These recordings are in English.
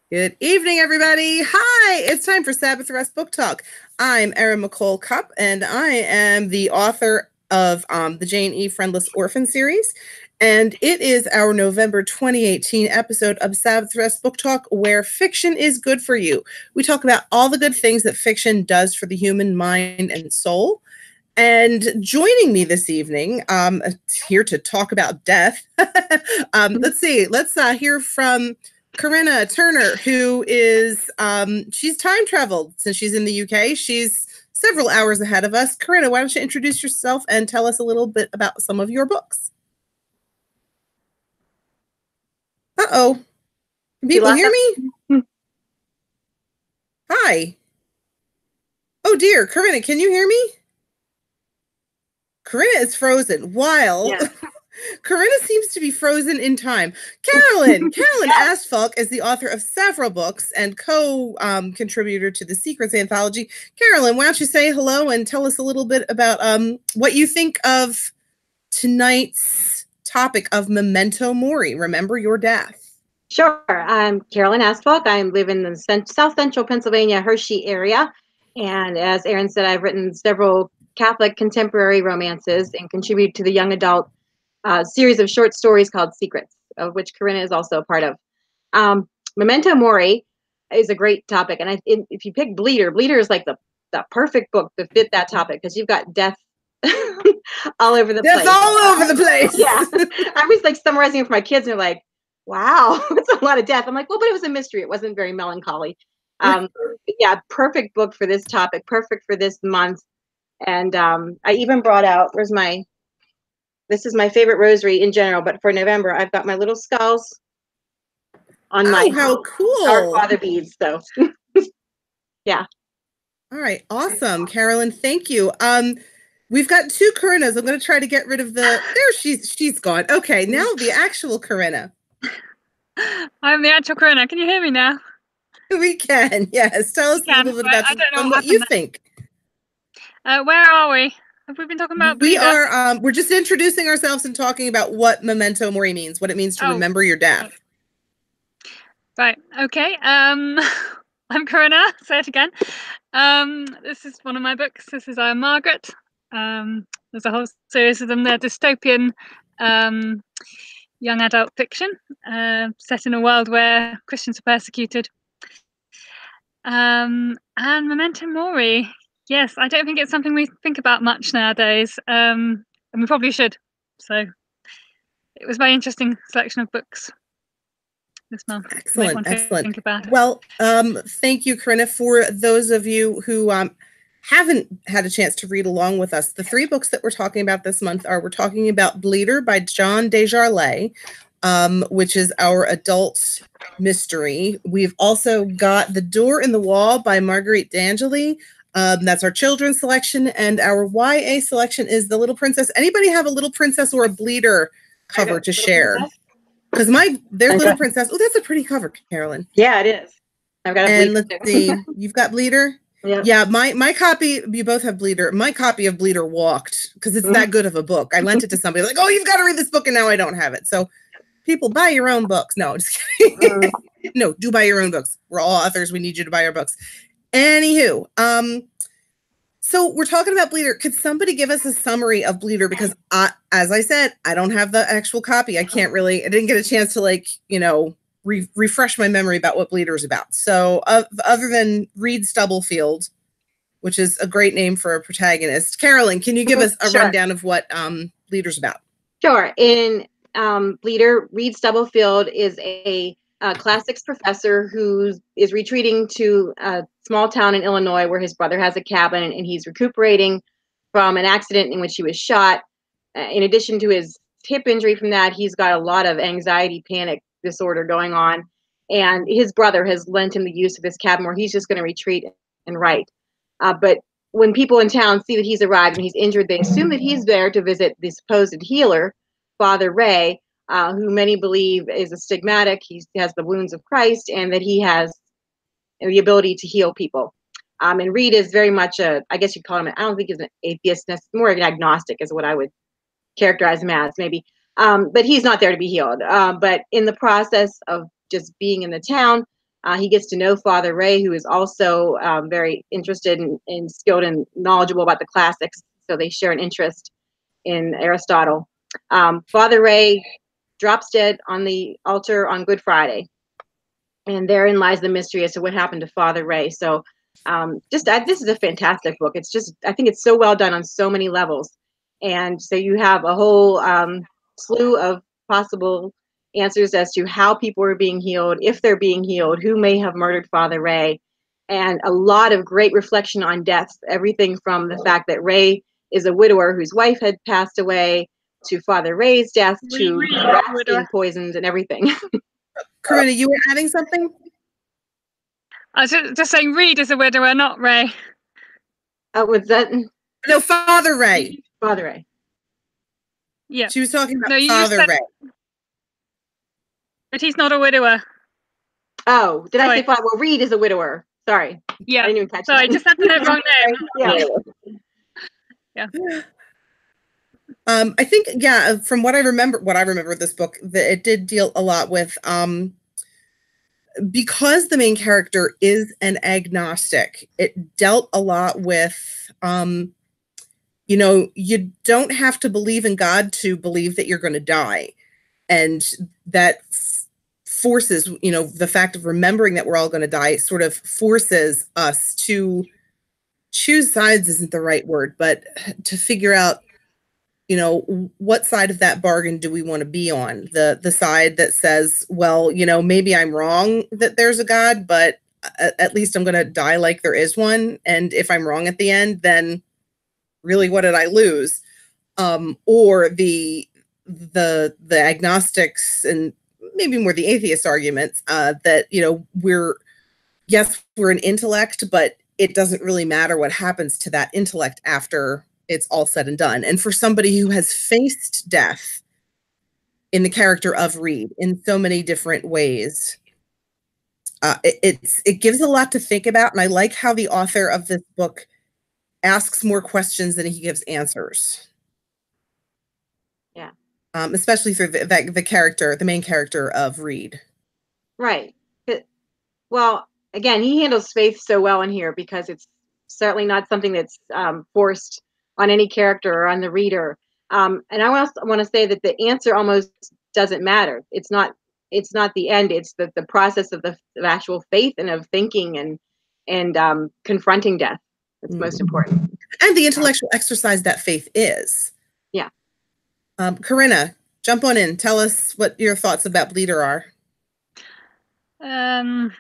Good evening, everybody. Hi, it's time for Sabbath Rest Book Talk. I'm Erin McCole Cupp, and I am the author of the Jane E. Friendless Orphan series. And it is our November 2018 episode of Sabbath Rest Book Talk, where fiction is good for you. We talk about all the good things that fiction does for the human mind and soul. And joining me this evening, here to talk about death, let's hear from Corinna Turner, who is, she's time traveled since she's in the UK. She's several hours ahead of us. Corinna, why don't you introduce yourself and tell us a little bit about some of your books? Uh-oh. Can people hear me? Hi. Oh dear, Corinna, can you hear me? Corinna is frozen. While Corinna seems to be frozen in time. Carolyn Astfalk is the author of several books and co-contributor to the Secrets Anthology. Carolyn, why don't you say hello and tell us a little bit about what you think of tonight's topic of Memento Mori, remember your death. Sure. I'm Carolyn Astfalk. I live in the South Central Pennsylvania, Hershey area. And as Erin said, I've written several Catholic contemporary romances and contribute to the young adult series of short stories called Secrets, of which Corinna is also a part of. Memento Mori is a great topic. And if you pick Bleeder is like the perfect book to fit that topic, because you've got death all over the place. Death all over the place. Yeah. I was like summarizing it for my kids, and they're like, wow, it's a lot of death. I'm like, well, but it was a mystery. It wasn't very melancholy. Yeah, perfect book for this topic, perfect for this month. And I even brought out, this is my favorite rosary in general, but for November, I've got my little skulls on my how cool. Our Father beads. So, yeah. All right, awesome, Carolyn. Thank you. We've got two Corinnas. I'm going to try to get rid of there. She's gone. Okay, now the actual Corinna. I'm the actual Corinna. Can you hear me now? We can. Yes. Tell us a little bit about what you think. Where are we? Have we been talking about? We're just introducing ourselves and talking about what Memento Mori means, what it means to remember your death. Right. Okay. I'm Corinna. Say it again. This is one of my books. This is Margaret. There's a whole series of them. They're dystopian young adult fiction set in a world where Christians are persecuted. And Memento Mori. Yes, I don't think it's something we think about much nowadays, and we probably should. So it was a very interesting selection of books this month. Excellent. Think about it. Well, thank you, Corinna. For those of you who haven't had a chance to read along with us, the three books that we're talking about this month we're talking about Bleeder by John Desjarlais, which is our adult mystery. We've also got The Door in the Wall by Marguerite Angeli. That's our children's selection, and our YA selection is The Little Princess. Anybody have a Little Princess or a Bleeder cover to share? Because there's Little Princess. Oh, that's a pretty cover, Carolyn. Yeah, it is. I've got a Bleeder. Let's see. You've got Bleeder? Yeah, my copy, you both have Bleeder. My copy of Bleeder walked because it's that good of a book. I lent it to somebody like, oh, you've got to read this book, and now I don't have it. So people, buy your own books. No, just kidding. No, do buy your own books. We're all authors. We need you to buy our books. Anywho, so we're talking about Bleeder. Could somebody give us a summary of Bleeder? Because as I said, I don't have the actual copy. I didn't get a chance to refresh my memory about what Bleeder is about. So other than Reed Stubblefield, which is a great name for a protagonist, Carolyn, can you give us a rundown of what Bleeder's about? Sure. In Bleeder, Reed Stubblefield is a classics professor who is retreating to a small town in Illinois where his brother has a cabin, and he's recuperating from an accident in which he was shot. In addition to his hip injury from that, he's got a lot of anxiety, panic disorder going on, and his brother has lent him the use of this cabin where he's just going to retreat and write. But when people in town see that he's arrived and he's injured, they assume that he's there to visit the supposed healer, Father Ray, who many believe is a stigmatic. He has the wounds of Christ, and that he has the ability to heal people. And Reed is very much I guess you'd call him, I don't think he's an atheist, more of an agnostic is what I would characterize him as, maybe. But he's not there to be healed. But in the process of just being in the town, He gets to know Father Ray, who is also very interested and skilled and knowledgeable about the classics. So they share an interest in Aristotle. Father Ray drops dead on the altar on Good Friday. And therein lies the mystery as to what happened to Father Ray. So this is a fantastic book. I think it's so well done on so many levels. And so you have a whole slew of possible answers as to how people are being healed, if they're being healed, who may have murdered Father Ray, and a lot of great reflection on death. Everything from the fact that Ray is a widower whose wife had passed away, to Father Ray's death, to rats being poisoned, and everything. Corinna, you were adding something? I was just saying Reed is a widower, not Ray. Was that? No, Father Ray. Father Ray. Yeah. She was talking about Father Ray. But he's not a widower. Oh, did I say Father? Well, Reed is a widower. Sorry. Yeah. I didn't even catch that. Sorry, just had the wrong name. Yeah. I think, from what I remember of this book, that it did deal a lot with, because the main character is an agnostic, it dealt a lot with, you don't have to believe in God to believe that you're going to die. And that forces, the fact of remembering that we're all going to die sort of forces us to choose sides isn't the right word, but to figure out, what side of that bargain do we want to be on? The side that says, well, maybe I'm wrong that there's a God, but at least I'm going to die like there is one. And if I'm wrong at the end, then really, what did I lose? Or the agnostics and maybe more the atheist arguments that, we're an intellect, but it doesn't really matter what happens to that intellect after it's all said and done. And for somebody who has faced death in the character of Reed in so many different ways, it gives a lot to think about. And I like how the author of this book asks more questions than he gives answers. Yeah. Especially through the main character of Reed. Right. Well, again, he handles faith so well in here because it's certainly not something that's forced on any character or on the reader. And I also want to say that the answer almost doesn't matter. It's not the end. It's the process of the actual faith and of thinking and confronting death. That's most important. And the intellectual exercise that faith is. Yeah. Corinna, jump on in. Tell us what your thoughts about Bleeder are. Well,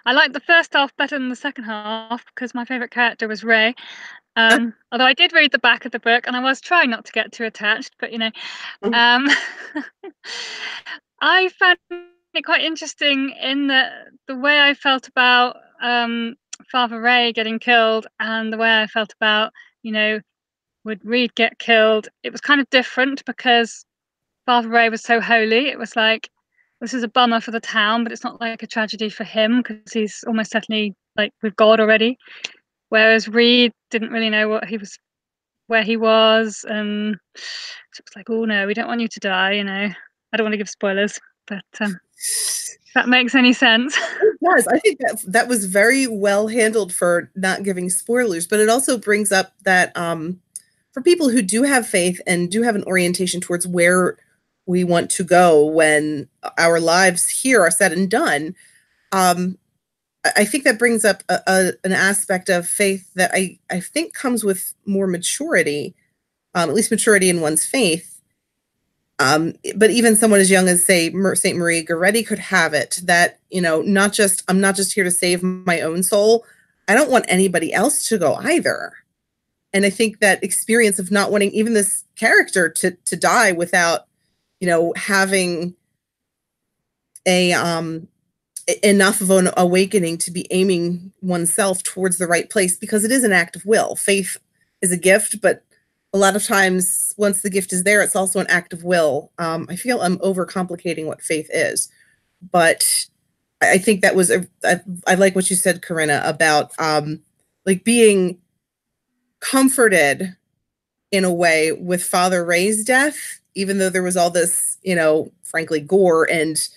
I liked the first half better than the second half because my favourite character was Ray. Although I did read the back of the book and I was trying not to get too attached, but I found it quite interesting in the way I felt about Father Ray getting killed and the way I felt about, would Reed get killed? It was kind of different because Father Ray was so holy. It was like, this is a bummer for the town, but it's not like a tragedy for him because he's almost certainly like with God already. Whereas Reed didn't really know where he was, and so it was like, oh no, we don't want you to die. I don't want to give spoilers, but if that makes any sense. It does. I think that was very well handled for not giving spoilers, but it also brings up that for people who do have faith and do have an orientation towards where we want to go when our lives here are said and done, I think that brings up an aspect of faith that I think comes with more maturity, at least maturity in one's faith. But even someone as young as, say, St. Marie Goretti could have it that, I'm not just here to save my own soul. I don't want anybody else to go either. And I think that experience of not wanting even this character to die without, having enough of an awakening to be aiming oneself towards the right place, because it is an act of will. Faith is a gift, but a lot of times once the gift is there, it's also an act of will. I feel I'm overcomplicating what faith is, but I think that was I like what you said, Corinna, about like being comforted in a way with Father Ray's death, even though there was all this, frankly, gore and,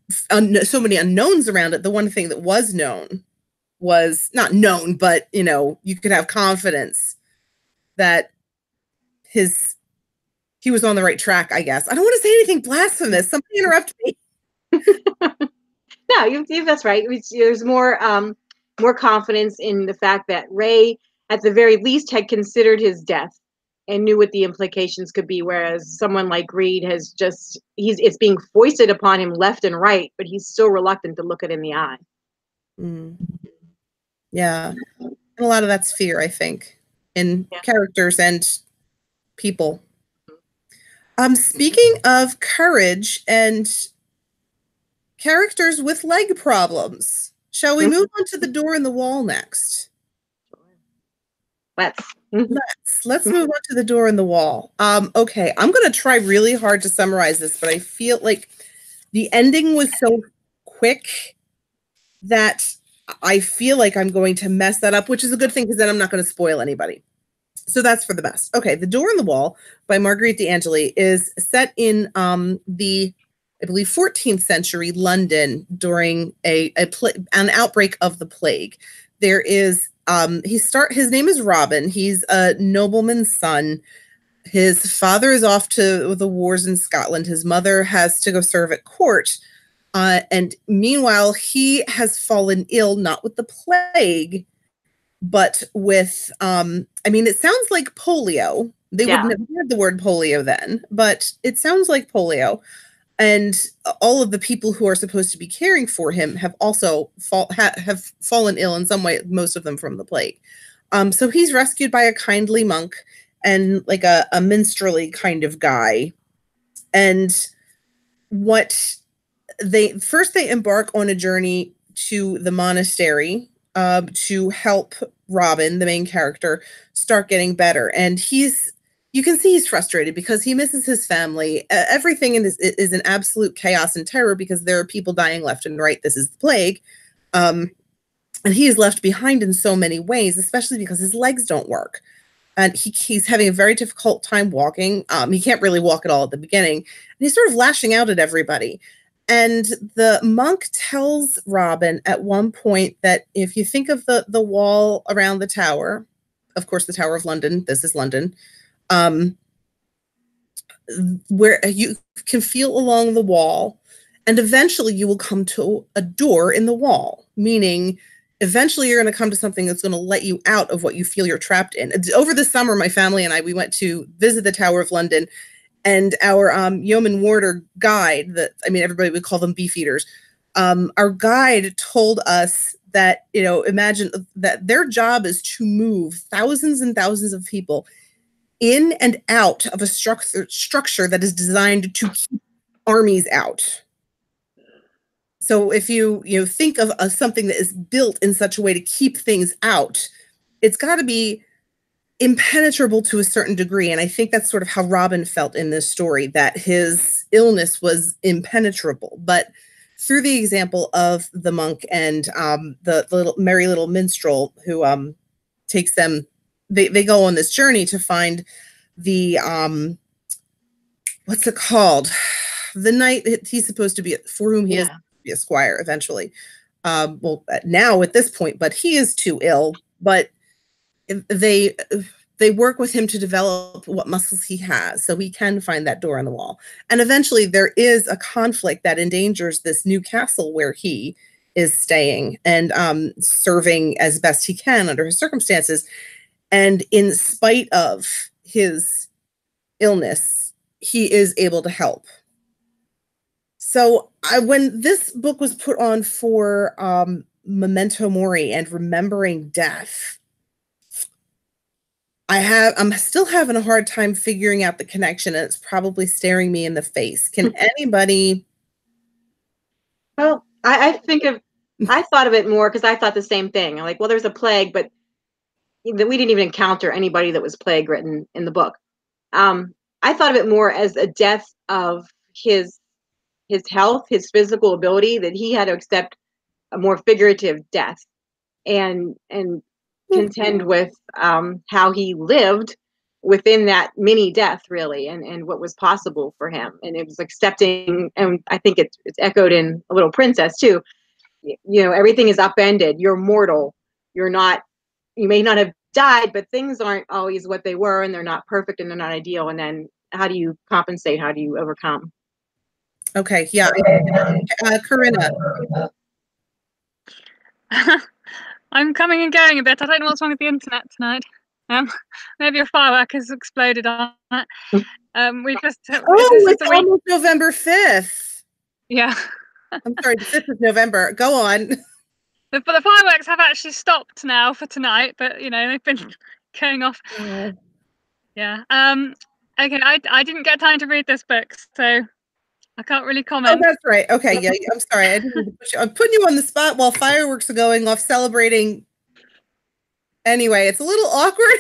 so many unknowns around it. The one thing that was known was not known, but you could have confidence that he was on the right track, I guess. I don't want to say anything blasphemous. Somebody interrupt me. No, that's right. There's more confidence in the fact that Ray, at the very least, had considered his death and knew what the implications could be, whereas someone like Reed has it's being foisted upon him left and right, but he's still reluctant to look it in the eye. Mm. Yeah. And a lot of that's fear, I think, in characters and people. Speaking of courage and characters with leg problems, shall we move on to the door in the wall next? Let's move on to the door in the wall. Okay, I'm going to try really hard to summarize this, but I feel like the ending was so quick that I feel like I'm going to mess that up, which is a good thing because then I'm not going to spoil anybody. So that's for the best. Okay, The Door in the Wall by Marguerite d'Angeli is set in the, I believe, 14th century London during an outbreak of the plague. There is his name is Robin. He's a nobleman's son. His father is off to the wars in Scotland. His mother has to go serve at court. And meanwhile, he has fallen ill, not with the plague, but with, it sounds like polio. They wouldn't have heard the word polio then, but it sounds like polio. And all of the people who are supposed to be caring for him have also have fallen ill in some way, most of them from the plague. So he's rescued by a kindly monk and like a minstrelly kind of guy. And they embark on a journey to the monastery to help Robin, the main character, start getting better. And you can see he's frustrated because he misses his family. Everything in this is an absolute chaos and terror because there are people dying left and right. This is the plague. And he is left behind in so many ways, especially because his legs don't work. And he's having a very difficult time walking. He can't really walk at all at the beginning. And he's sort of lashing out at everybody. And the monk tells Robin at one point that if you think of the wall around the tower, of course, the Tower of London, this is London, where you can feel along the wall, and eventually you will come to a door in the wall, meaning eventually you're going to come to something that's going to let you out of what you feel you're trapped in. Over the summer, my family and I, we went to visit the Tower of London. And our yeoman warder guide, everybody would call them beefeaters. Our guide told us that, imagine that their job is to move thousands and thousands of people in and out of a structure that is designed to keep armies out. So if you think of something that is built in such a way to keep things out, it's got to be impenetrable to a certain degree. And I think that's sort of how Robin felt in this story, that his illness was impenetrable. But through the example of the monk and the merry little minstrel who takes them, they go on this journey to find the, what's it called? The knight he's supposed to be, for whom he is to be a squire eventually. Now at this point, but he is too ill, but they work with him to develop what muscles he has so he can find that door on the wall. And eventually there is a conflict that endangers this new castle where he is staying and serving as best he can under his circumstances. And in spite of his illness, he is able to help. So when this book was put on for Memento Mori and remembering death, I'm still having a hard time figuring out the connection, and it's probably staring me in the face. Can anybody? Well, I thought of it more because I thought the same thing. I'm like, well, there's a plague, but we didn't even encounter anybody that was plague written in the book. I thought of it more as a death of his health, his physical ability, that he had to accept a more figurative death and contend with how he lived within that mini death, really, and what was possible for him. And it was accepting, and I think it's echoed in A Little Princess too. You know, everything is upended. You're mortal. You may not have died, but things aren't always what they were, and they're not perfect, and they're not ideal. And then how do you compensate? How do you overcome? Okay, yeah. Corinna. I'm coming and going a bit. I don't know what's wrong with the internet tonight. Maybe a firework has exploded on it. We just it's almost November 5th. Yeah. I'm sorry, the 5th of November. Go on. But the fireworks have actually stopped now for tonight, but you know, they've been going off. Oh. Yeah. Okay, I didn't get time to read this book, so I can't really comment. Oh, that's right. Okay, yeah, I'm sorry. I didn't mean to put you. I'm putting you on the spot while fireworks are going off, celebrating. Anyway, it's a little awkward.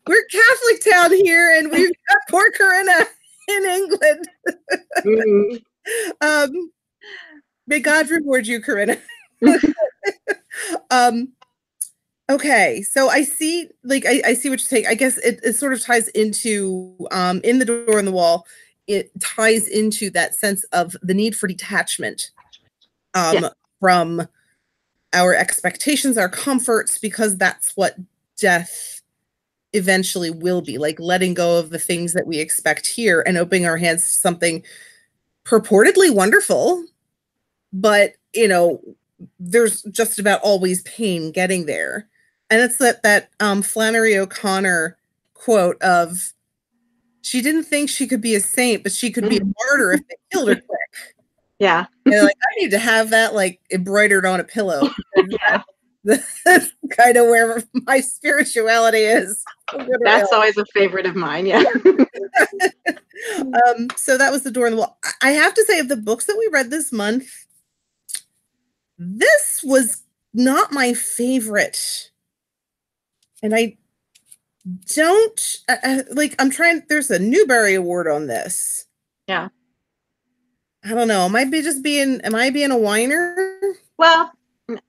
We're Catholic town here, and we've got poor Corinna in England. May God reward you, Corinna. Okay, so I see, like, I see what you're saying. I guess it sort of ties into in The Door in the Wall. It ties into that sense of the need for detachment from our expectations, our comforts, because that's what death eventually will be, like letting go of the things that we expect here and opening our hands to something purportedly wonderful, but you know, there's just about always pain getting there. And it's that Flannery O'Connor quote of, she didn't think she could be a saint, but she could be a martyr if they killed her quick. Yeah. And like, I need to have that like embroidered on a pillow. Yeah. That's kind of where my spirituality is. That's always a favorite of mine. Yeah. So that was The Door in the Wall. I have to say, of the books that we read this month, this was not my favorite. And I don't like, I'm trying, there's a Newbery Award on this. Yeah. I don't know. Am I being a whiner? Well,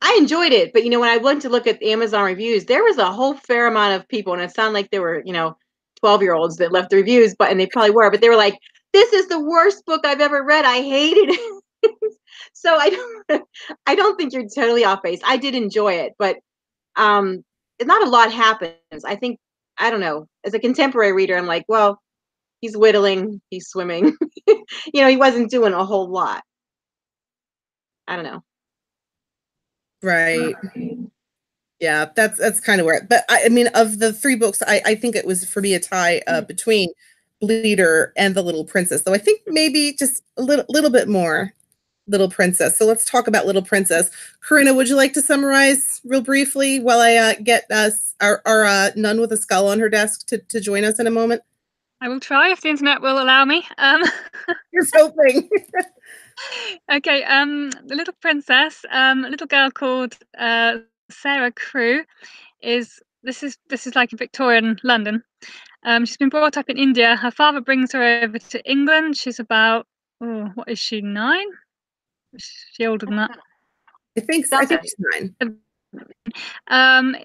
I enjoyed it, but you know, when I went to look at the Amazon reviews, there was a whole fair amount of people, and it sounded like they were, 12-year-olds that left the reviews, and they probably were, but they were like, "This is the worst book I've ever read. I hated it." So I don't think you're totally off base. I did enjoy it, but not a lot happens. I think, I don't know. As a contemporary reader, I'm like, well, he's whittling, he's swimming. He wasn't doing a whole lot. I don't know. Right. Yeah, that's kind of where. But I mean, of the three books, I think it was for me a tie between Bleeder and The Little Princess. Though I think maybe just a little bit more Little Princess. So let's talk about Little Princess. Corinna, would you like to summarize real briefly while I get our nun with a skull on her desk to join us in a moment? I will try if the internet will allow me. Here's hoping. Okay, The Little Princess, a little girl called Sarah Crewe is like in Victorian London. She's been brought up in India. Her father brings her over to England. She's about, what is she, 9? Is she older than that? I think she's 9.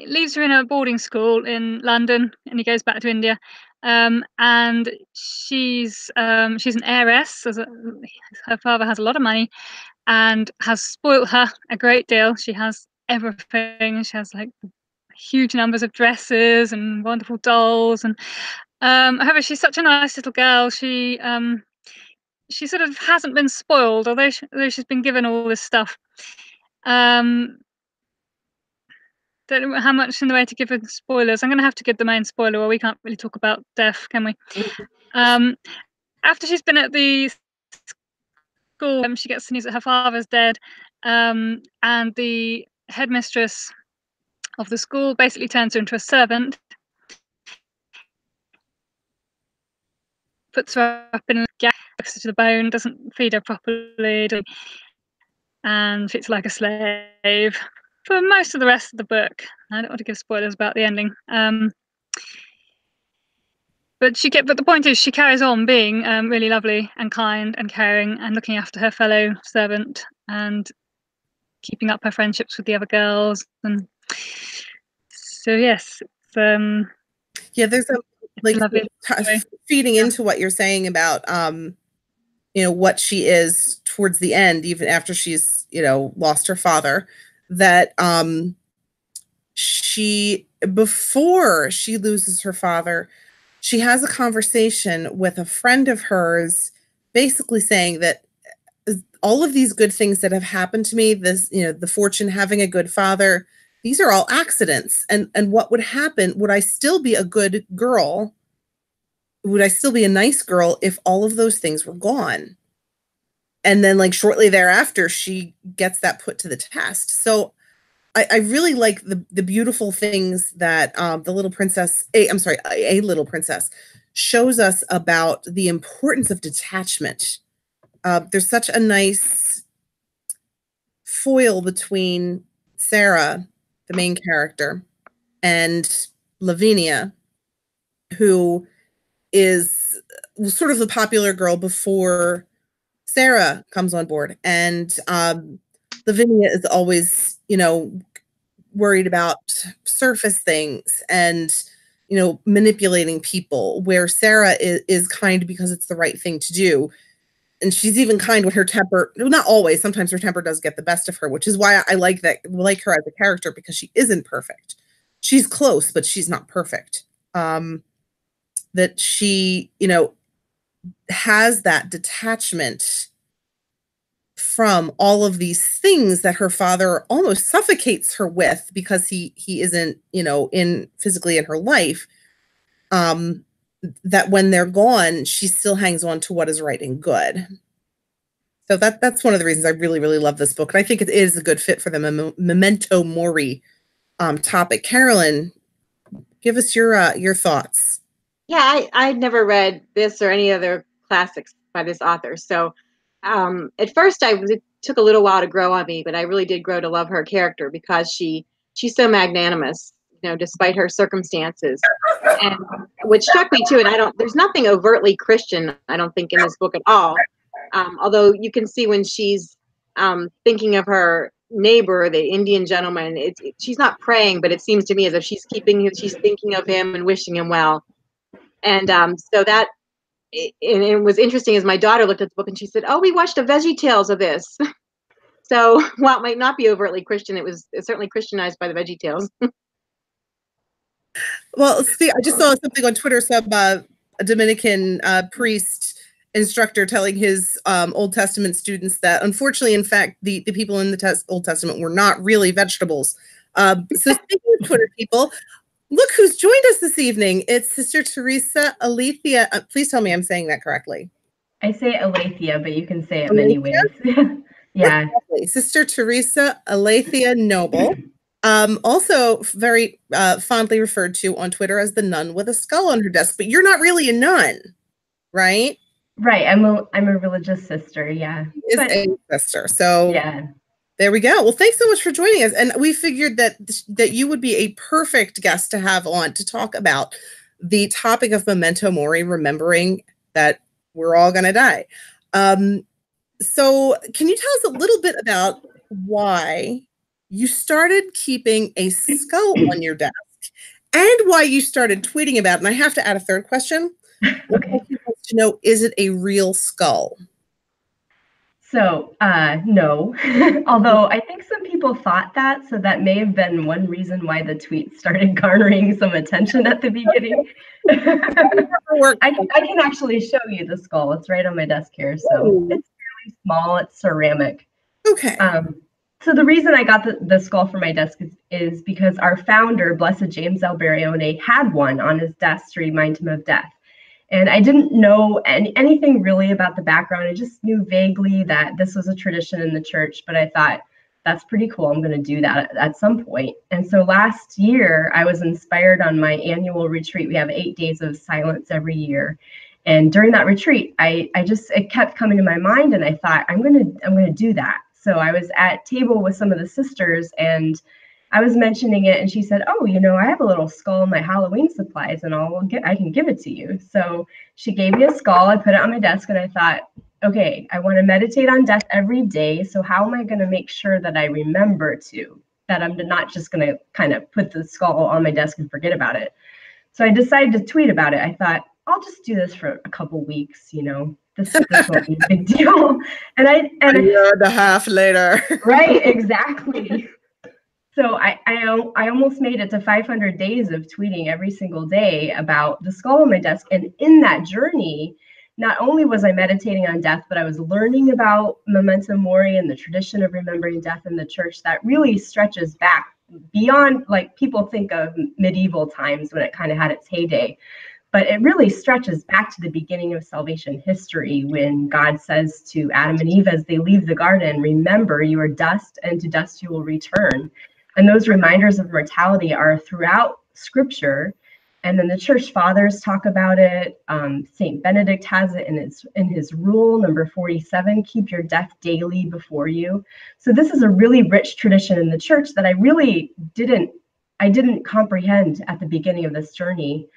Leaves her in a boarding school in London, and he goes back to India. And she's an heiress. Her father has a lot of money and has spoilt her a great deal. She has everything. She has like huge numbers of dresses and wonderful dolls. And however, she's such a nice little girl. She sort of hasn't been spoiled, although she's been given all this stuff. Don't know how much in the way to give her spoilers. I'm going to have to give the main spoiler, or we can't really talk about death, can we? After she's been at the school, she gets the news that her father's dead, and the headmistress of the school basically turns her into a servant, puts her up in a gas to the bone, doesn't feed her properly, and treats her like a slave for most of the rest of the book. I don't want to give spoilers about the ending. But the point is, she carries on being really lovely and kind and caring and looking after her fellow servant and keeping up her friendships with the other girls. And so yes, it's Yeah, there's a like lovely story. feeding into what you're saying about what she is towards the end, even after she's lost her father, that she, before she loses her father, she has a conversation with a friend of hers, basically saying that all of these good things that have happened to me, this, the fortune, having a good father, these are all accidents. And what would happen? Would I still be a good girl? Would I still be a nice girl if all of those things were gone? And then, like, shortly thereafter, she gets that put to the test. So I really like the beautiful things that the Little Princess, A Little Princess, shows us about the importance of detachment. There's such a nice foil between Sarah, the main character, and Lavinia, who is sort of the popular girl before Sarah comes on board. And Lavinia is always, worried about surface things and, manipulating people, where Sarah is kind because it's the right thing to do. And she's even kind when her temper, not always, sometimes her temper does get the best of her, which is why I like her as a character, because she isn't perfect. She's close, but she's not perfect. That she, has that detachment from all of these things that her father almost suffocates her with, because he isn't, in physically in her life, that when they're gone, she still hangs on to what is right and good. So that's one of the reasons I really, really love this book. And I think it is a good fit for the Memento Mori topic. Carolyn, give us your thoughts. Yeah, I'd never read this or any other classics by this author. So at first it took a little while to grow on me, but I really did grow to love her character, because she's so magnanimous, despite her circumstances. And what struck me too, and there's nothing overtly Christian, I don't think, in this book at all. Although you can see when she's thinking of her neighbor, the Indian gentleman, she's not praying, but it seems to me as if she's thinking of him and wishing him well. And so that, and it was interesting, as my daughter looked at the book and she said, "Oh, we watched a VeggieTales of this." So while it might not be overtly Christian, it's certainly Christianized by the VeggieTales. Well, see, I just saw something on Twitter, a Dominican priest instructor telling his Old Testament students that, unfortunately, in fact, the people in the Old Testament were not really vegetables. So speaking of Twitter people, look who's joined us this evening. It's Sister Teresa Ilithyia. Please tell me I'm saying that correctly. I say Ilithyia, but you can say it many ways. Yeah. Exactly. Sister Teresa Ilithyia Noble. Also very fondly referred to on Twitter as the nun with a skull on her desk, but you're not really a nun, right? Right. I'm a religious sister. Yeah. Is a sister. So yeah. There we go. Well, thanks so much for joining us. And we figured that you would be a perfect guest to have on to talk about the topic of Memento Mori, remembering that we're all going to die. So can you tell us a little bit about why you started keeping a skull on your desk, and why you started tweeting about it? And I have to add a third question. Okay. To know, is it a real skull? So, no, although I think some people thought that, so that may have been one reason why the tweet started garnering some attention at the beginning. I can actually show you the skull. It's right on my desk here. So it's really small. It's ceramic. Okay. So the reason I got the skull for my desk is because our founder, Blessed James Alberione, had one on his desk to remind him of death. And I didn't know anything really about the background. I just knew vaguely that this was a tradition in the church, but I thought, that's pretty cool. I'm going to do that at some point. And so last year, I was inspired on my annual retreat. We have 8 days of silence every year. And during that retreat, it kept coming to my mind, and I thought, I'm going to do that. So I was at table with some of the sisters, and I was mentioning it, and she said, "Oh, I have a little skull in my Halloween supplies, and I can give it to you." So she gave me a skull. I put it on my desk, and I thought, okay, I want to meditate on death every day. So how am I going to make sure that I remember that I'm not just going to kind of put the skull on my desk and forget about it? So I decided to tweet about it. I thought, I'll just do this for a couple weeks, this won't be a big deal. And a year and a half later. Right, exactly. So I almost made it to 500 days of tweeting every single day about the skull on my desk. And in that journey, not only was I meditating on death, but I was learning about Memento Mori and the tradition of remembering death in the church that really stretches back beyond, like, people think of medieval times when it kind of had its heyday. But it really stretches back to the beginning of salvation history when God says to Adam and Eve as they leave the garden, remember, you are dust and to dust you will return. And those reminders of mortality are throughout Scripture. And then the church fathers talk about it. St. Benedict has it in his rule, number 47, keep your death daily before you. So this is a really rich tradition in the church that I really didn't comprehend at the beginning of this journey.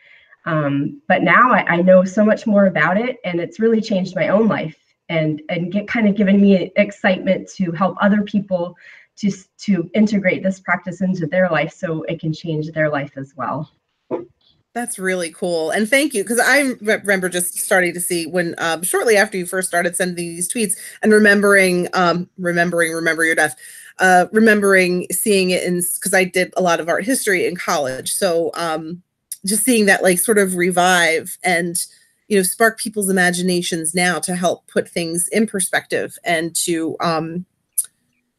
But now I know so much more about it, and it's really changed my own life and given me excitement to help other people to integrate this practice into their life so it can change their life as well. That's really cool. And thank you. Because I remember just starting to see when shortly after you first started sending these tweets and remembering Remember Your Death, remembering seeing it because I did a lot of art history in college. So just seeing that like sort of revive and, spark people's imaginations now to help put things in perspective and to,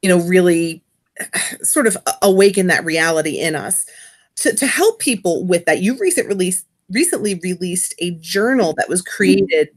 really sort of awaken that reality in us. To help people with that, you recently released a journal that was created.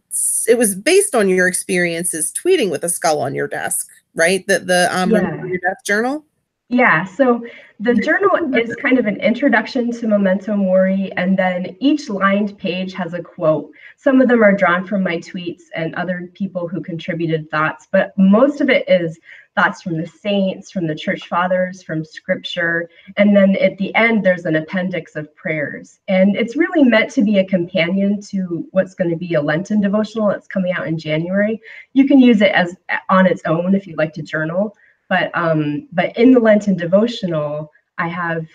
It was based on your experiences tweeting with a skull on your desk, right? The Remember Your Death journal? Yeah, so the journal is kind of an introduction to Memento Mori, and then each lined page has a quote. Some of them are drawn from my tweets and other people who contributed thoughts, but most of it is thoughts from the saints, from the church fathers, from Scripture, and then at the end there's an appendix of prayers. And it's really meant to be a companion to what's going to be a Lenten devotional that's coming out in January. You can use it as on its own if you'd like to journal. But in the Lenten devotional, I have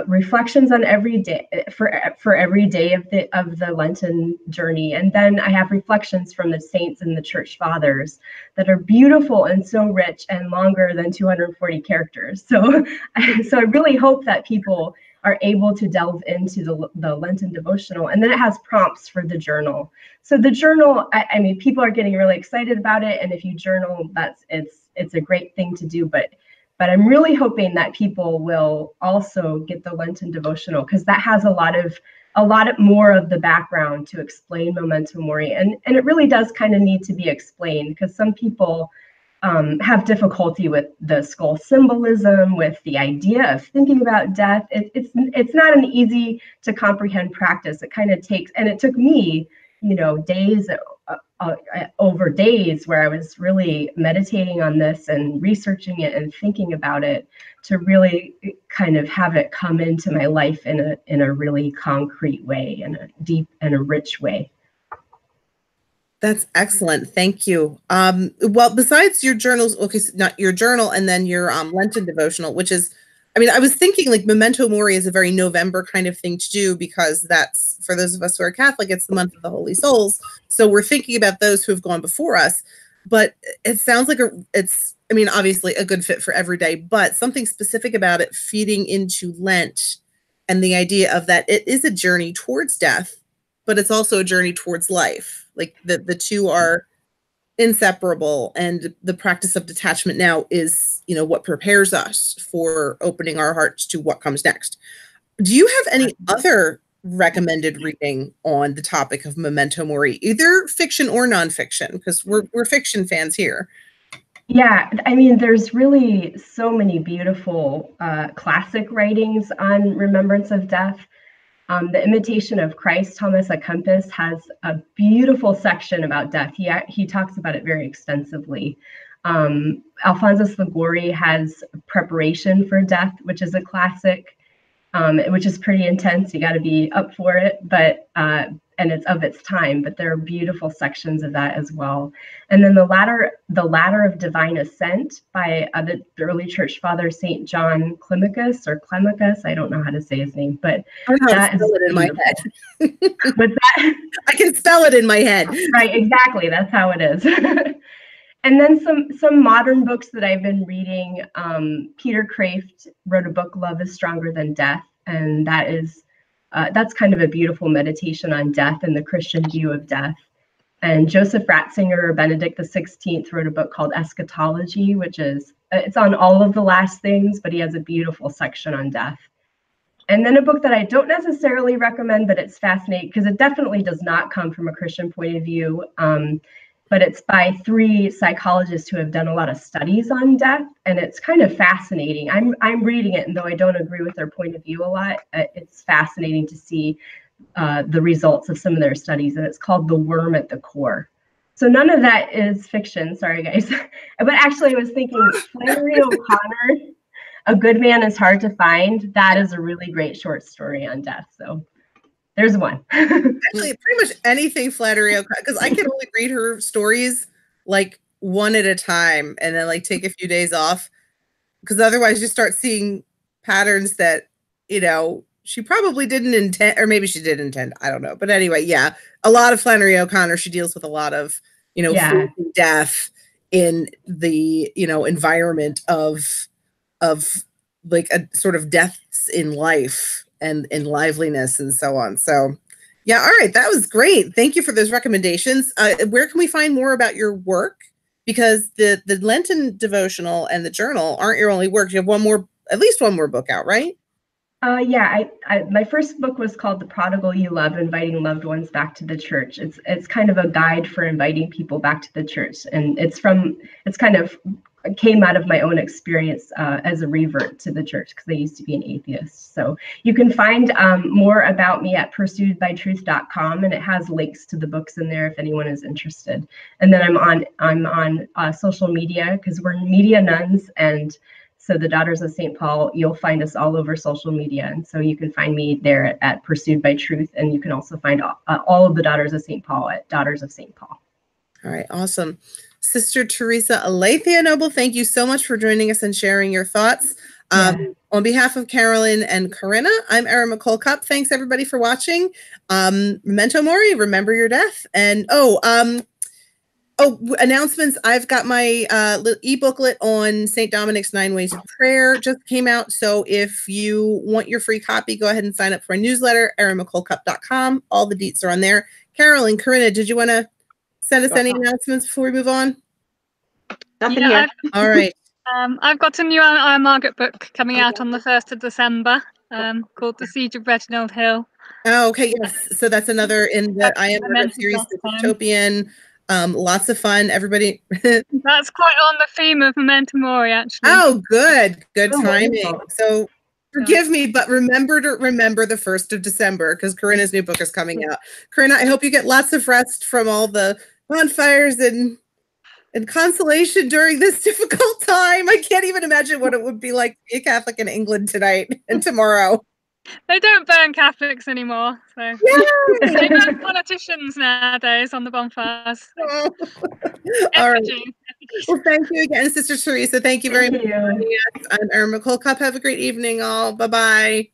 reflections on every day for every day of the Lenten journey, and then I have reflections from the saints and the church fathers that are beautiful and so rich and longer than 240 characters. So I really hope that people are able to delve into the Lenten devotional, and then it has prompts for the journal. So the journal, I mean, people are getting really excited about it, and if you journal, it's a great thing to do, but I'm really hoping that people will also get the Lenten devotional, because that has a lot more of the background to explain Memento Mori, and it really does kind of need to be explained, because some people have difficulty with the skull symbolism, with the idea of thinking about death. It's not an easy to comprehend practice. It kind of takes, and it took me, days over days where I was really meditating on this and researching it and thinking about it to really kind of have it come into my life in a really concrete way, in a deep and a rich way. That's excellent. Thank you. Well, besides your journals, okay, so not your journal and then your Lenten devotional, which is, I mean, I was thinking like Memento Mori is a very November kind of thing to do, because that's, for those of us who are Catholic, it's the month of the Holy Souls. So we're thinking about those who have gone before us. But it sounds like I mean, obviously a good fit for every day, but something specific about it feeding into Lent and the idea of that it is a journey towards death, but it's also a journey towards life. Like the two are inseparable, and the practice of detachment now is, what prepares us for opening our hearts to what comes next. Do you have any other recommended reading on the topic of Memento Mori, either fiction or nonfiction? Because we're fiction fans here. Yeah, I mean, there's really so many beautiful classic writings on remembrance of death. The Imitation of Christ, Thomas à Kempis, has a beautiful section about death. He talks about it very extensively. Alphonsus Liguori has Preparation for Death, which is a classic, which is pretty intense. You got to be up for it. But and it's of its time, but there are beautiful sections of that as well. And then the ladder of divine ascent by the early church father, St. John Climacus or Climacus. I don't know how to say his name, but I don't know how that to spell is it in my beautiful. head. What's that? I can spell it in my head. Right, exactly. That's how it is. And then some modern books that I've been reading. Peter Kraft wrote a book, Love is Stronger Than Death, and that's kind of a beautiful meditation on death and the Christian view of death. And Joseph Ratzinger, or Benedict XVI, wrote a book called Eschatology, which it's on all of the last things, but he has a beautiful section on death. And then a book that I don't necessarily recommend, but it's fascinating because it definitely does not come from a Christian point of view. But it's by 3 psychologists who have done a lot of studies on death, and it's kind of fascinating. I'm reading it, and though I don't agree with their point of view a lot, it's fascinating to see the results of some of their studies, and it's called The Worm at the Core. So none of that is fiction, sorry guys. But actually I was thinking Flannery O'Connor, A Good Man is Hard to Find. That is a really great short story on death. So there's one. Actually, pretty much anything Flannery O'Connor, because I can only read her stories like one at a time and then like take a few days off, because otherwise you start seeing patterns that, you know, she probably didn't intend, or maybe she did intend. I don't know. But anyway, yeah, a lot of Flannery O'Connor, she deals with a lot of, you know, death in the, you know, environment of like a sort of deaths in life and in liveliness and so on. So yeah, all right, that was great. Thank you for those recommendations. Where can we find more about your work? Because the Lenten Devotional and the journal aren't your only work. You have at least one more book out, right? Yeah, my first book was called The Prodigal You Love, Inviting Loved Ones Back to the Church. It's kind of a guide for inviting people back to the church. And it's kind of came out of my own experience as a revert to the church, because I used to be an atheist. So you can find more about me at pursuedbytruth.com, and it has links to the books in there if anyone is interested. And then I'm on social media, because we're media nuns, and so the Daughters of St. Paul, you'll find us all over social media. And so you can find me there at Pursued by Truth. And you can also find all of the Daughters of St. Paul at Daughters of St. Paul. All right, awesome. Sister Teresa Ilithyia Noble, thank you so much for joining us and sharing your thoughts. On behalf of Carolyn and Corinna, I'm Erin McCole Cupp. Thanks everybody for watching. Memento Mori, remember your death. And announcements. I've got my e-booklet on St. Dominic's 9 Ways of Prayer just came out. So if you want your free copy, go ahead and sign up for a newsletter, erinmccolecupp.com. All the deets are on there. Carolyn, Corinna, did you want to send us any announcements before we move on? Nothing here. All right. I've got a new Margaret book coming out on the 1st of December called The Siege of Reginald Hill. Oh, okay. Yes. So that's another in the I Am Margaret series, the dystopian. Lots of fun. Everybody. That's quite on the theme of Memento Mori, actually. Oh, good timing. Wonderful. So forgive me, but remember the 1st of December, because Corinna's new book is coming out. Corinna, I hope you get lots of rest from all the bonfires and consolation during this difficult time. I can't even imagine what it would be like to be a Catholic in England tonight and tomorrow. They don't burn Catholics anymore. So Yay! they burn politicians nowadays on the bonfires. Oh. All right. Well, thank you again, Sister Teresa. Thank you very much. I'm Erin McCole Cupp. Have a great evening, all. Bye-bye.